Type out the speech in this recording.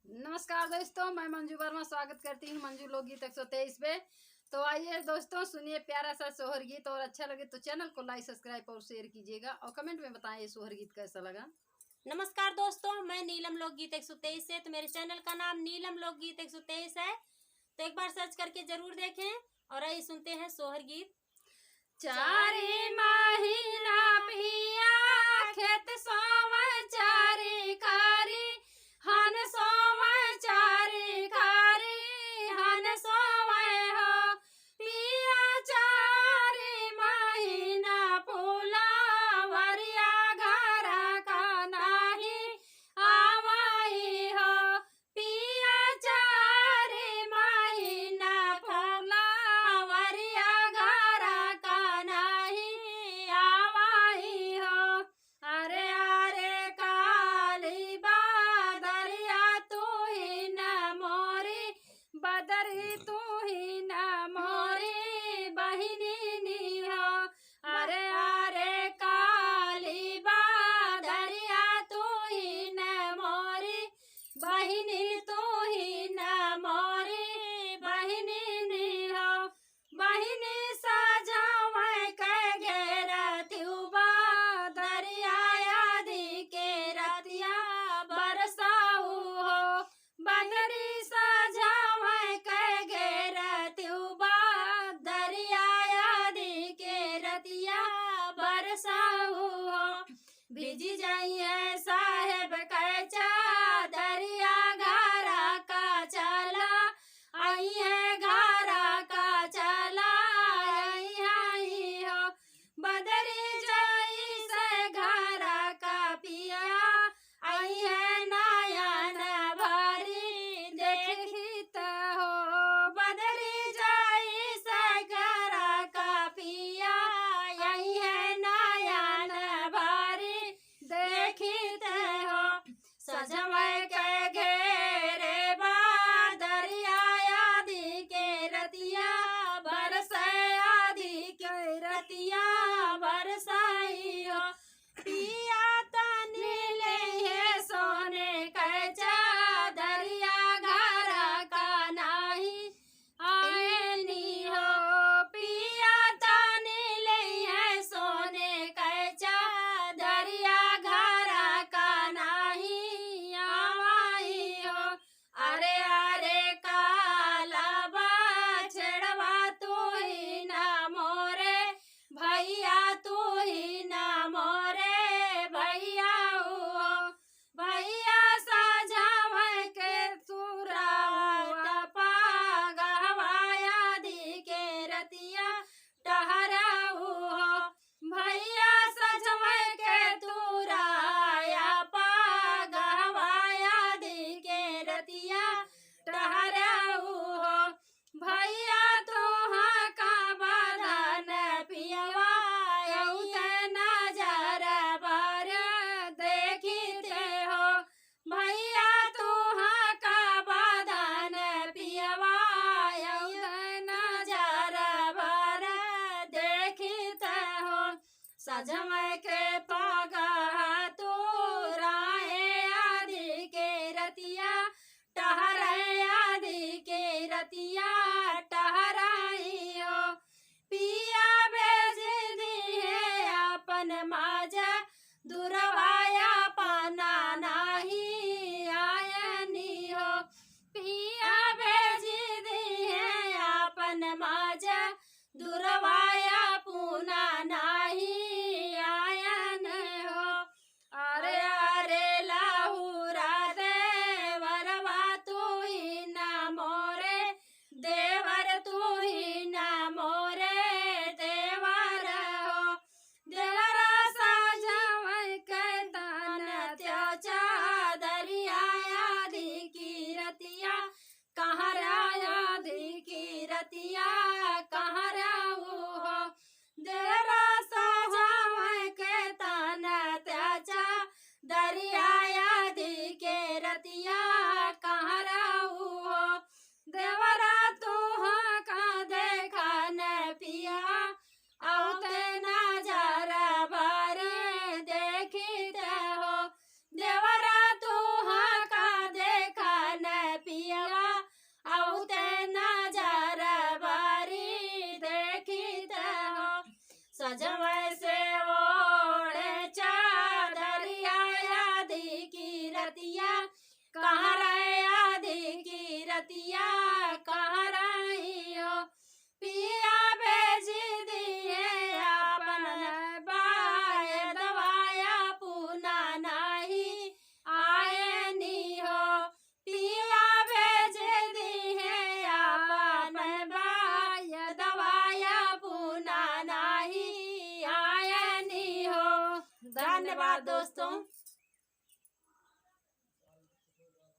नमस्कार दोस्तों, मैं मंजू वर्मा स्वागत करती हूँ मंजू लोकगीत 123 पे। तो आइए दोस्तों, सुनिए प्यारा सा सोहर गीत। और अच्छा लगे तो चैनल को लाइक, सब्सक्राइब और शेयर कीजिएगा और कमेंट में बताएं ये सोहर गीत कैसा लगा। नमस्कार दोस्तों, मैं नीलम लोकगीत 123 से। तो मेरे चैनल का नाम नीलम लोकगीत 123 है, तो एक बार सर्च करके जरूर देखें। और आइए सुनते हैं सोहर गीत। चारे महीना पिया खेत सोवा चारे कारी, हन सोवा चारे कारी, हन सोवा हो पिया चारे महीना फूला वरिया घरा का नाही आवाई हो पिया चारे महीना फूला वरिया घरा का नाही आवाई हो। अरे अरे काली बादरिया तू ही न मोरी, बदरी तू ही न मोरी बहिनी नी हो। अरे अरे काली बादरिया तू ही न मोरी, बहिनी तू ही न मोरी बहिनी नी हो। बहिनी सजावे के घेरतियुबा दरिया आदि के रतिया बरसाऊ हो। बदरी सजावे के घेरतियुबा दरिया आदि के रतिया बरसाऊ हो। भिजी जाइए साहेब कैचा दरिया घरा का चला, आई है घरा का चला आई हो। बदरी जाई से घरा का पिया, आई है नयन भरी देखित हो। बदरी जाई से घरा का पिया, आई है नयन भरी देखित हो। सजमय के घेरे बादरिया आदि के रतिया बरसे आदि के रतिया बरसाई हो। पिया तनी ले है सोने के चादरिया घरा का नाही आएनी हो। पिया तनी ले है सोने के चादरिया घरा का नाही आवाई हो। अरे अरे काला बाछड़वा तू ही ना मोरे भैया, तू ही ना मोरे भैया हो। भैया सजावे के सुरावा पागवाया दी के रतिया टहराऊ हो। भैया सजवे के तुराया पागवाया दी के रतिया टहराऊ हो। भैया तोहा का बदन पियवा नजर बार देखते हो। भैया तोहा का बदन पियवा नजर बार देखते हो। सजमय के पागा तू राहे आदि के रतिया टहरे आदि के रतिया टहराई हो। पिया भेज दी है अपन माजा दुरवाया पाना नाही आयनी हो। पिया भेज दी है अपन माजा दुरवाया पूना नाही आयन हो। अरे अरे लाहुरा देवरवा तू ही ना मोरे देवर, तू ही ना मोरे देवर हो। देवरा सजावे के तन त्याचा दरिया आदि की रतिया कहाँ आदि की रतिया कहाँ रहू सजवै से ओढ़े चादरिया आधी की रतिया कहाँ रहे आधी की रतिया कहाँ रही हो पिया भेज दिए अपन बाय दवाया पूना नहीं आए नी हो पिया भेज दिए अपन बाय दवाया पूना नहीं आए नी हो। धन्यवाद दोस्तों।